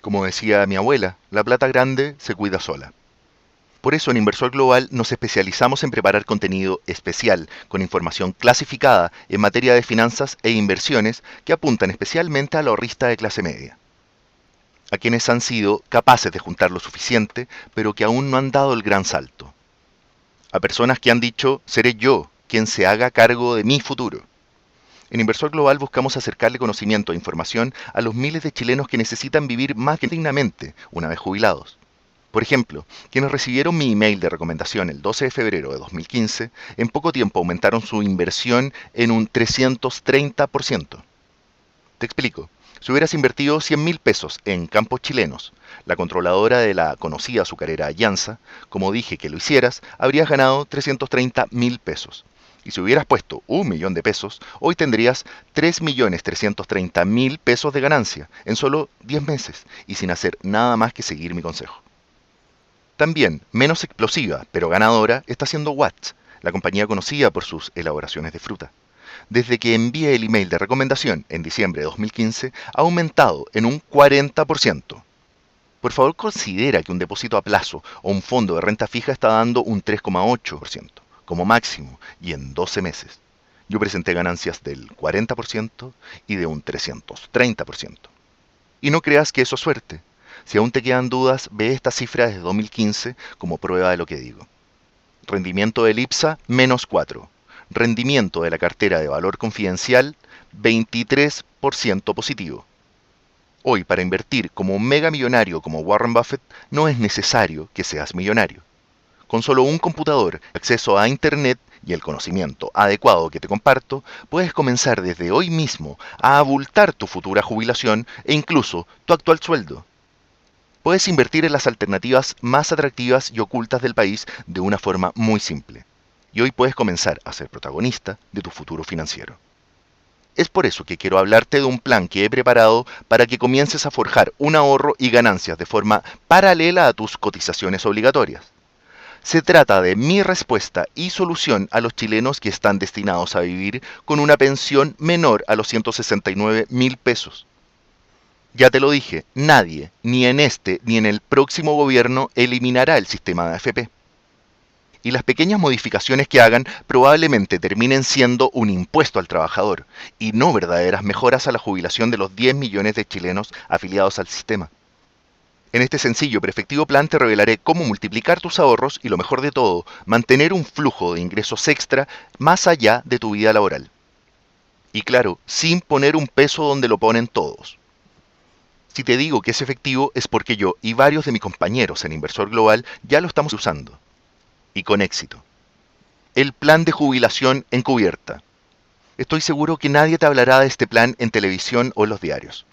Como decía mi abuela, la plata grande se cuida sola. Por eso en Inversor Global nos especializamos en preparar contenido especial con información clasificada en materia de finanzas e inversiones que apuntan especialmente al ahorrista de clase media. A quienes han sido capaces de juntar lo suficiente, pero que aún no han dado el gran salto. A personas que han dicho, seré yo quien se haga cargo de mi futuro. En Inversor Global buscamos acercarle conocimiento e información a los miles de chilenos que necesitan vivir más dignamente una vez jubilados. Por ejemplo, quienes recibieron mi email de recomendación el 12 de febrero de 2015, en poco tiempo aumentaron su inversión en un 330%. Te explico. Si hubieras invertido 100.000 pesos en campos chilenos, la controladora de la conocida azucarera Alianza, como dije que lo hicieras, habrías ganado 330.000 pesos. Y si hubieras puesto 1.000.000 de pesos, hoy tendrías 3.330.000 pesos de ganancia en solo 10 meses y sin hacer nada más que seguir mi consejo. También, menos explosiva, pero ganadora, está siendo Watts, la compañía conocida por sus elaboraciones de fruta. Desde que envié el email de recomendación en diciembre de 2015, ha aumentado en un 40%. Por favor, considera que un depósito a plazo o un fondo de renta fija está dando un 3,8% como máximo y en 12 meses. Yo presenté ganancias del 40% y de un 330%. Y no creas que eso es suerte. Si aún te quedan dudas, ve esta cifra desde 2015 como prueba de lo que digo. Rendimiento del IPSA, menos 4%. Rendimiento de la cartera de Valor Confidencial, 23% positivo. Hoy, para invertir como un mega millonario como Warren Buffett, no es necesario que seas millonario. Con solo un computador, acceso a Internet y el conocimiento adecuado que te comparto, puedes comenzar desde hoy mismo a abultar tu futura jubilación e incluso tu actual sueldo. Puedes invertir en las alternativas más atractivas y ocultas del país de una forma muy simple. Y hoy puedes comenzar a ser protagonista de tu futuro financiero. Es por eso que quiero hablarte de un plan que he preparado para que comiences a forjar un ahorro y ganancias de forma paralela a tus cotizaciones obligatorias. Se trata de mi respuesta y solución a los chilenos que están destinados a vivir con una pensión menor a los 169.000 pesos. Ya te lo dije, nadie, ni en este ni en el próximo gobierno, eliminará el sistema de AFP. Y las pequeñas modificaciones que hagan probablemente terminen siendo un impuesto al trabajador, y no verdaderas mejoras a la jubilación de los 10 millones de chilenos afiliados al sistema. En este sencillo pero efectivo plan te revelaré cómo multiplicar tus ahorros y, lo mejor de todo, mantener un flujo de ingresos extra más allá de tu vida laboral. Y claro, sin poner un peso donde lo ponen todos. Si te digo que es efectivo es porque yo y varios de mis compañeros en Inversor Global ya lo estamos usando. Y con éxito. El plan de jubilación encubierta. Estoy seguro que nadie te hablará de este plan en televisión o en los diarios.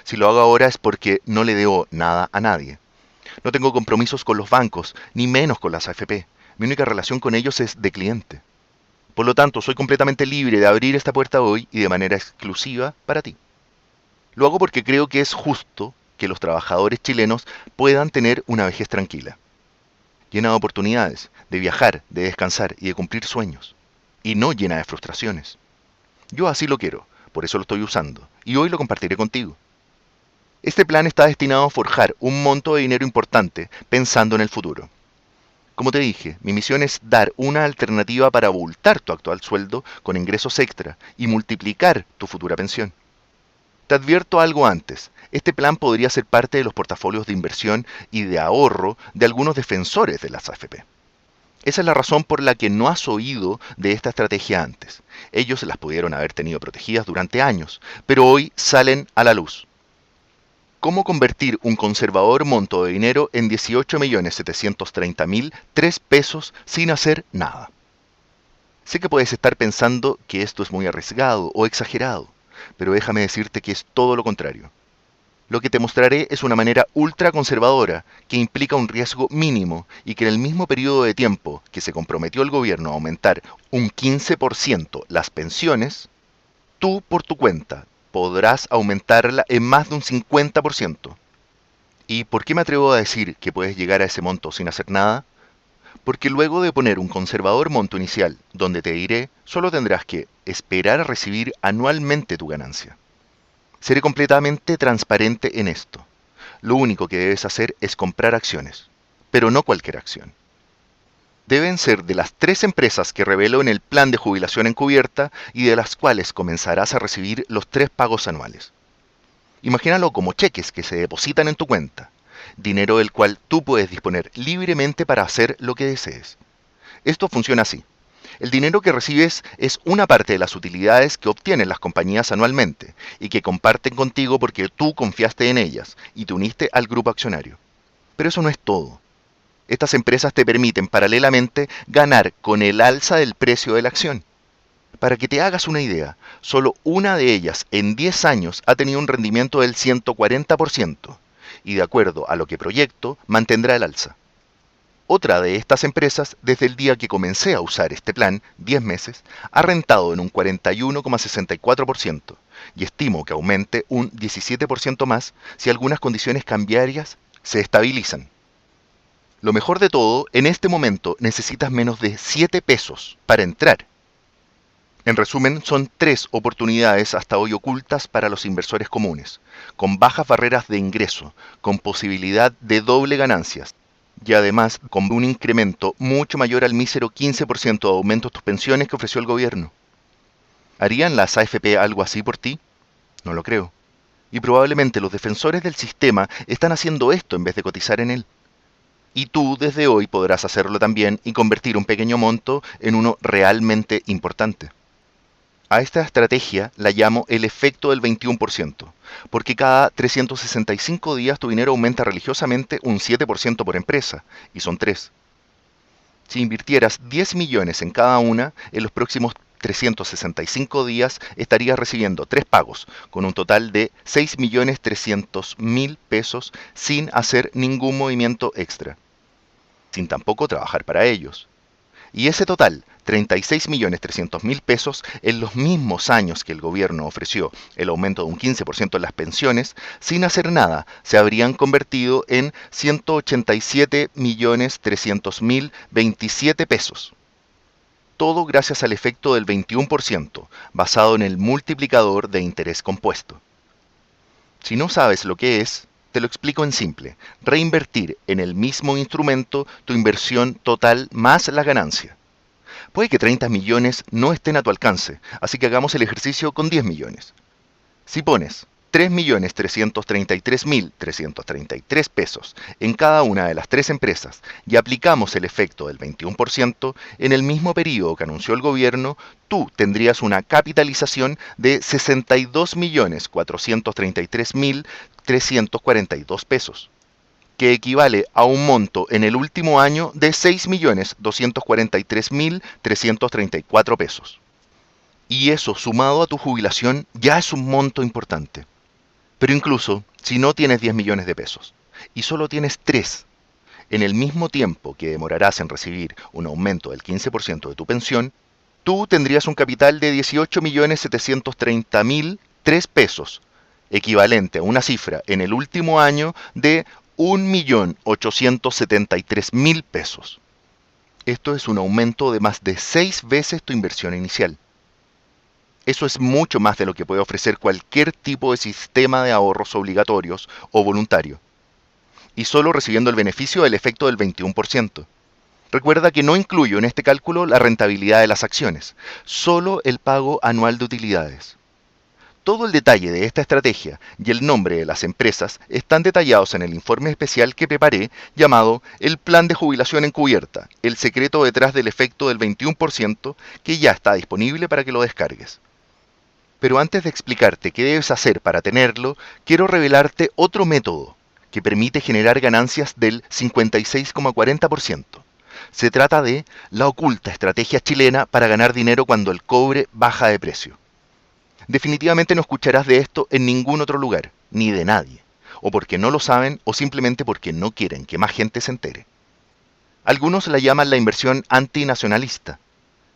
Si lo hago ahora es porque no le debo nada a nadie. No tengo compromisos con los bancos, ni menos con las AFP. Mi única relación con ellos es de cliente. Por lo tanto, soy completamente libre de abrir esta puerta hoy y de manera exclusiva para ti. Lo hago porque creo que es justo que los trabajadores chilenos puedan tener una vejez tranquila, llena de oportunidades, de viajar, de descansar y de cumplir sueños, y no llena de frustraciones. Yo así lo quiero, por eso lo estoy usando, y hoy lo compartiré contigo. Este plan está destinado a forjar un monto de dinero importante pensando en el futuro. Como te dije, mi misión es dar una alternativa para abultar tu actual sueldo con ingresos extra y multiplicar tu futura pensión. Te advierto algo antes, este plan podría ser parte de los portafolios de inversión y de ahorro de algunos defensores de las AFP. Esa es la razón por la que no has oído de esta estrategia antes. Ellos las pudieron haber tenido protegidas durante años, pero hoy salen a la luz. ¿Cómo convertir un conservador monto de dinero en 18.730.003 pesos sin hacer nada? Sé que puedes estar pensando que esto es muy arriesgado o exagerado, pero déjame decirte que es todo lo contrario. Lo que te mostraré es una manera ultra conservadora que implica un riesgo mínimo y que en el mismo periodo de tiempo que se comprometió el gobierno a aumentar un 15% las pensiones, tú por tu cuenta podrás aumentarla en más de un 50%. ¿Y por qué me atrevo a decir que puedes llegar a ese monto sin hacer nada? Porque luego de poner un conservador monto inicial, donde te diré, solo tendrás que esperar a recibir anualmente tu ganancia. Seré completamente transparente en esto. Lo único que debes hacer es comprar acciones, pero no cualquier acción. Deben ser de las 3 empresas que revelo en el plan de jubilación encubierta y de las cuales comenzarás a recibir los 3 pagos anuales. Imagínalo como cheques que se depositan en tu cuenta, dinero del cual tú puedes disponer libremente para hacer lo que desees. Esto funciona así. El dinero que recibes es una parte de las utilidades que obtienen las compañías anualmente y que comparten contigo porque tú confiaste en ellas y te uniste al grupo accionario. Pero eso no es todo. Estas empresas te permiten paralelamente ganar con el alza del precio de la acción. Para que te hagas una idea, solo una de ellas en 10 años ha tenido un rendimiento del 140% y de acuerdo a lo que proyecto, mantendrá el alza. Otra de estas empresas, desde el día que comencé a usar este plan, 10 meses, ha rentado en un 41,64% y estimo que aumente un 17% más si algunas condiciones cambiarias se estabilizan. Lo mejor de todo, en este momento necesitas menos de 7 pesos para entrar. En resumen, son 3 oportunidades hasta hoy ocultas para los inversores comunes, con bajas barreras de ingreso, con posibilidad de doble ganancias, y además con un incremento mucho mayor al mísero 15% de aumento de tus pensiones que ofreció el gobierno. ¿Harían las AFP algo así por ti? No lo creo. Y probablemente los defensores del sistema están haciendo esto en vez de cotizar en él. Y tú desde hoy podrás hacerlo también y convertir un pequeño monto en uno realmente importante. A esta estrategia la llamo el efecto del 21%, porque cada 365 días tu dinero aumenta religiosamente un 7% por empresa, y son 3. Si invirtieras 10 millones en cada una, en los próximos 365 días estarías recibiendo 3 pagos, con un total de 6.300.000 pesos sin hacer ningún movimiento extra, sin tampoco trabajar para ellos. Y ese total, 36.300.000 pesos, en los mismos años que el gobierno ofreció el aumento de un 15% en las pensiones, sin hacer nada, se habrían convertido en 187.300.027 pesos. Todo gracias al efecto del 21%, basado en el multiplicador de interés compuesto. Si no sabes lo que es, te lo explico en simple: reinvertir en el mismo instrumento tu inversión total más la ganancia. Puede que 30 millones no estén a tu alcance, así que hagamos el ejercicio con 10 millones. Si pones 3.333.333 pesos en cada una de las 3 empresas y aplicamos el efecto del 21%, en el mismo periodo que anunció el gobierno, tú tendrías una capitalización de 62.433.342 pesos, que equivale a un monto en el último año de 6.243.334 pesos. Y eso, sumado a tu jubilación, ya es un monto importante. Pero incluso si no tienes 10 millones de pesos y solo tienes 3, en el mismo tiempo que demorarás en recibir un aumento del 15% de tu pensión, tú tendrías un capital de 18.730.003 pesos, equivalente a una cifra en el último año de 1.873.000 pesos. Esto es un aumento de más de 6 veces tu inversión inicial. Eso es mucho más de lo que puede ofrecer cualquier tipo de sistema de ahorros obligatorios o voluntario, y solo recibiendo el beneficio del efecto del 21%. Recuerda que no incluyo en este cálculo la rentabilidad de las acciones, solo el pago anual de utilidades. Todo el detalle de esta estrategia y el nombre de las empresas están detallados en el informe especial que preparé llamado El Plan de Jubilación Encubierta, el secreto detrás del efecto del 21%, que ya está disponible para que lo descargues. Pero antes de explicarte qué debes hacer para tenerlo, quiero revelarte otro método que permite generar ganancias del 56,40%. Se trata de la oculta estrategia chilena para ganar dinero cuando el cobre baja de precio. Definitivamente no escucharás de esto en ningún otro lugar, ni de nadie, o porque no lo saben o simplemente porque no quieren que más gente se entere. Algunos la llaman la inversión antinacionalista,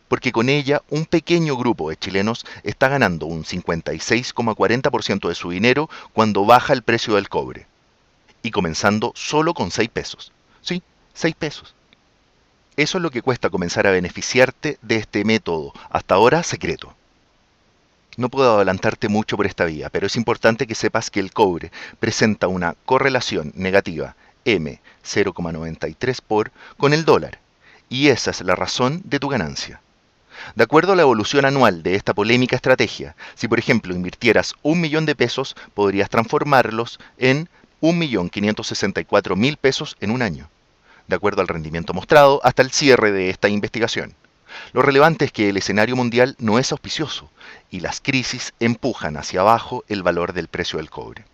porque con ella un pequeño grupo de chilenos está ganando un 56,40% de su dinero cuando baja el precio del cobre, y comenzando solo con 6 pesos. Sí, 6 pesos. Eso es lo que cuesta comenzar a beneficiarte de este método, hasta ahora secreto. No puedo adelantarte mucho por esta vía, pero es importante que sepas que el cobre presenta una correlación negativa M 0,93 por con el dólar, y esa es la razón de tu ganancia. De acuerdo a la evolución anual de esta polémica estrategia, si por ejemplo invirtieras 1.000.000 de pesos, podrías transformarlos en 1.564.000 pesos en un año, de acuerdo al rendimiento mostrado hasta el cierre de esta investigación. Lo relevante es que el escenario mundial no es auspicioso y las crisis empujan hacia abajo el valor del precio del cobre.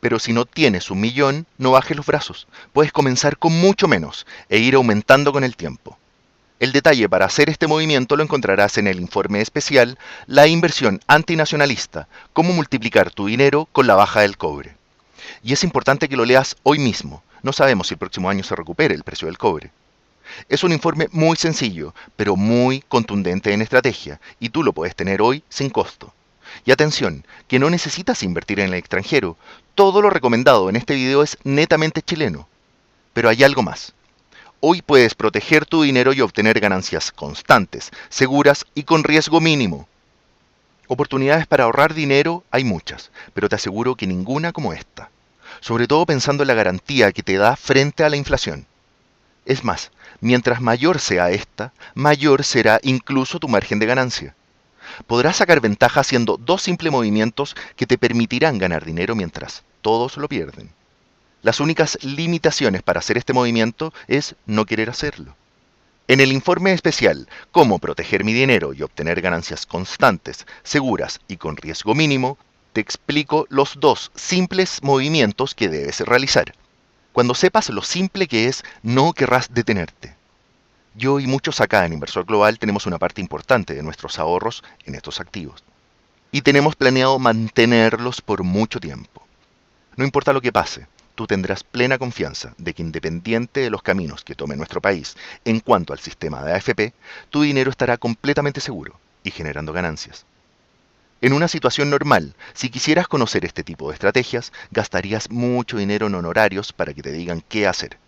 Pero si no tienes 1.000.000, no bajes los brazos. Puedes comenzar con mucho menos e ir aumentando con el tiempo. El detalle para hacer este movimiento lo encontrarás en el informe especial La inversión antinacionalista, cómo multiplicar tu dinero con la baja del cobre. Y es importante que lo leas hoy mismo. No sabemos si el próximo año se recupere el precio del cobre. Es un informe muy sencillo, pero muy contundente en estrategia, y tú lo puedes tener hoy sin costo. Y atención, que no necesitas invertir en el extranjero. Todo lo recomendado en este video es netamente chileno. Pero hay algo más. Hoy puedes proteger tu dinero y obtener ganancias constantes, seguras y con riesgo mínimo. Oportunidades para ahorrar dinero hay muchas, pero te aseguro que ninguna como esta. Sobre todo pensando en la garantía que te da frente a la inflación. Es más, mientras mayor sea esta, mayor será incluso tu margen de ganancia. Podrás sacar ventaja haciendo 2 simples movimientos que te permitirán ganar dinero mientras todos lo pierden. Las únicas limitaciones para hacer este movimiento es no querer hacerlo. En el informe especial Cómo proteger mi dinero y obtener ganancias constantes, seguras y con riesgo mínimo, te explico los 2 simples movimientos que debes realizar. Cuando sepas lo simple que es, no querrás detenerte. Yo y muchos acá en Inversor Global tenemos una parte importante de nuestros ahorros en estos activos. Y tenemos planeado mantenerlos por mucho tiempo. No importa lo que pase, tú tendrás plena confianza de que independiente de los caminos que tome nuestro país en cuanto al sistema de AFP, tu dinero estará completamente seguro y generando ganancias. En una situación normal, si quisieras conocer este tipo de estrategias, gastarías mucho dinero en honorarios para que te digan qué hacer.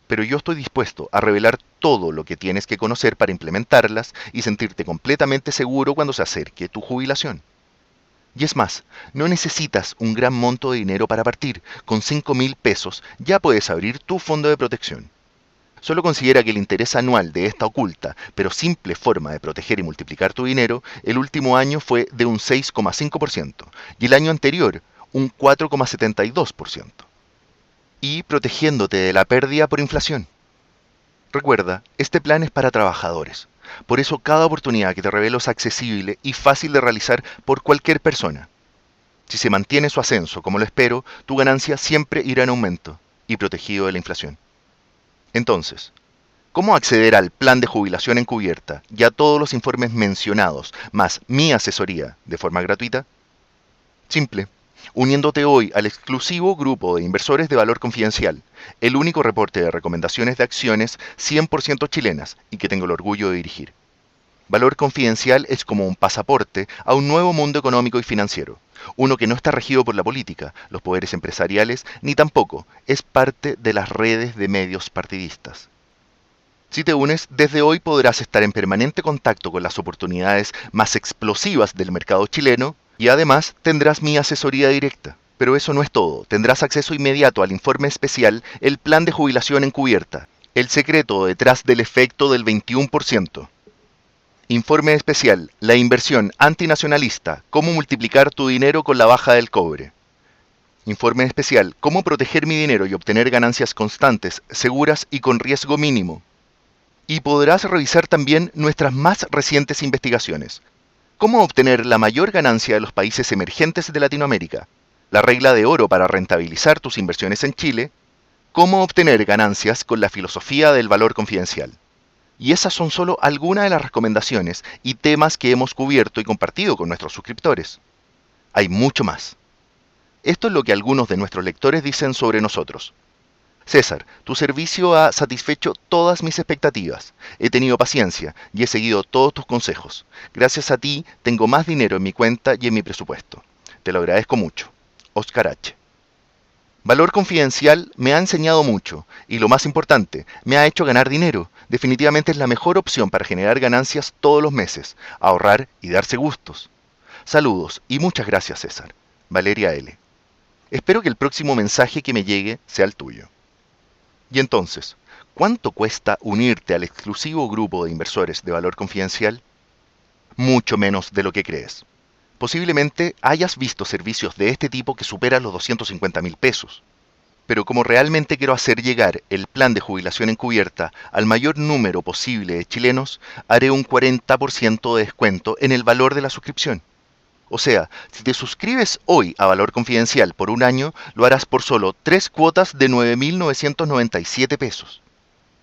Pero yo estoy dispuesto a revelar todo lo que tienes que conocer para implementarlas y sentirte completamente seguro cuando se acerque tu jubilación. Y es más, no necesitas un gran monto de dinero para partir. Con 5.000 pesos ya puedes abrir tu fondo de protección. Solo considera que el interés anual de esta oculta, pero simple forma de proteger y multiplicar tu dinero, el último año fue de un 6,5% y el año anterior un 4,72%. Y protegiéndote de la pérdida por inflación. Recuerda, este plan es para trabajadores. Por eso cada oportunidad que te revelo es accesible y fácil de realizar por cualquier persona. Si se mantiene su ascenso como lo espero, tu ganancia siempre irá en aumento y protegido de la inflación. Entonces, ¿cómo acceder al plan de jubilación encubierta y a todos los informes mencionados, más mi asesoría de forma gratuita? Simple, uniéndote hoy al exclusivo grupo de inversores de valor confidencial, el único reporte de recomendaciones de acciones 100% chilenas y que tengo el orgullo de dirigir. Valor Confidencial es como un pasaporte a un nuevo mundo económico y financiero, uno que no está regido por la política, los poderes empresariales, ni tampoco es parte de las redes de medios partidistas. Si te unes, desde hoy podrás estar en permanente contacto con las oportunidades más explosivas del mercado chileno y además tendrás mi asesoría directa. Pero eso no es todo, tendrás acceso inmediato al informe especial El Plan de Jubilación Encubierta, El secreto detrás del efecto del 21%. Informe especial, la inversión antinacionalista, cómo multiplicar tu dinero con la baja del cobre. Informe especial, cómo proteger mi dinero y obtener ganancias constantes, seguras y con riesgo mínimo. Y podrás revisar también nuestras más recientes investigaciones. Cómo obtener la mayor ganancia de los países emergentes de Latinoamérica, la regla de oro para rentabilizar tus inversiones en Chile, cómo obtener ganancias con la filosofía del valor confidencial. Y esas son solo algunas de las recomendaciones y temas que hemos cubierto y compartido con nuestros suscriptores. Hay mucho más. Esto es lo que algunos de nuestros lectores dicen sobre nosotros. César, tu servicio ha satisfecho todas mis expectativas. He tenido paciencia y he seguido todos tus consejos. Gracias a ti tengo más dinero en mi cuenta y en mi presupuesto. Te lo agradezco mucho. Oscar H. Valor Confidencial me ha enseñado mucho y lo más importante, me ha hecho ganar dinero. Definitivamente es la mejor opción para generar ganancias todos los meses, ahorrar y darse gustos. Saludos y muchas gracias, César. Valeria L. Espero que el próximo mensaje que me llegue sea el tuyo. Y entonces, ¿cuánto cuesta unirte al exclusivo grupo de inversores de Valor Confidencial? Mucho menos de lo que crees. Posiblemente hayas visto servicios de este tipo que superan los 250.000 pesos. Pero como realmente quiero hacer llegar el plan de jubilación encubierta al mayor número posible de chilenos, haré un 40% de descuento en el valor de la suscripción. O sea, si te suscribes hoy a Valor Confidencial por un año, lo harás por solo 3 cuotas de 9.997 pesos.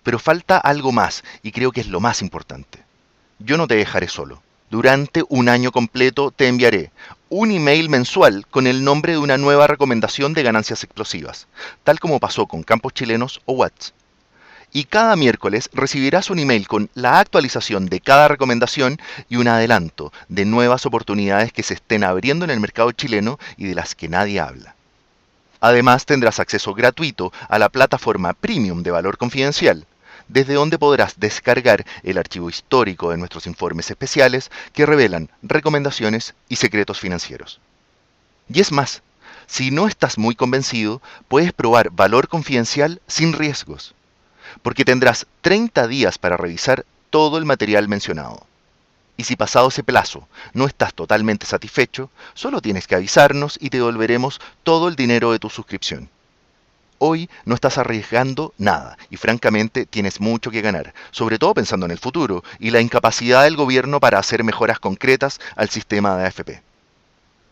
Pero falta algo más, y creo que es lo más importante. Yo no te dejaré solo. Durante un año completo te enviaré un email mensual con el nombre de una nueva recomendación de ganancias explosivas, tal como pasó con Campos Chilenos o Watts. Y cada miércoles recibirás un email con la actualización de cada recomendación y un adelanto de nuevas oportunidades que se estén abriendo en el mercado chileno y de las que nadie habla. Además tendrás acceso gratuito a la plataforma Premium de Valor Confidencial, desde donde podrás descargar el archivo histórico de nuestros informes especiales que revelan recomendaciones y secretos financieros. Y es más, si no estás muy convencido, puedes probar Valor Confidencial sin riesgos, porque tendrás 30 días para revisar todo el material mencionado. Y si pasado ese plazo no estás totalmente satisfecho, solo tienes que avisarnos y te devolveremos todo el dinero de tu suscripción. Hoy no estás arriesgando nada y francamente tienes mucho que ganar, sobre todo pensando en el futuro y la incapacidad del gobierno para hacer mejoras concretas al sistema de AFP.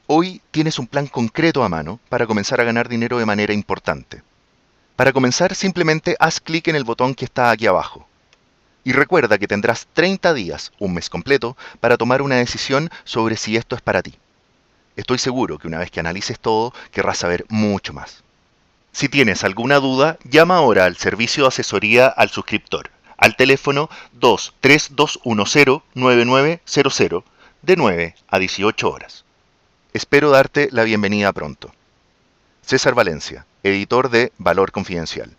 Hoy tienes un plan concreto a mano para comenzar a ganar dinero de manera importante. Para comenzar, simplemente haz clic en el botón que está aquí abajo. Y recuerda que tendrás 30 días, un mes completo, para tomar una decisión sobre si esto es para ti. Estoy seguro que una vez que analices todo, querrás saber mucho más. Si tienes alguna duda, llama ahora al servicio de asesoría al suscriptor, al teléfono 23210-9900, de 9 a 18 horas. Espero darte la bienvenida pronto. César Valencia, editor de Valor Confidencial.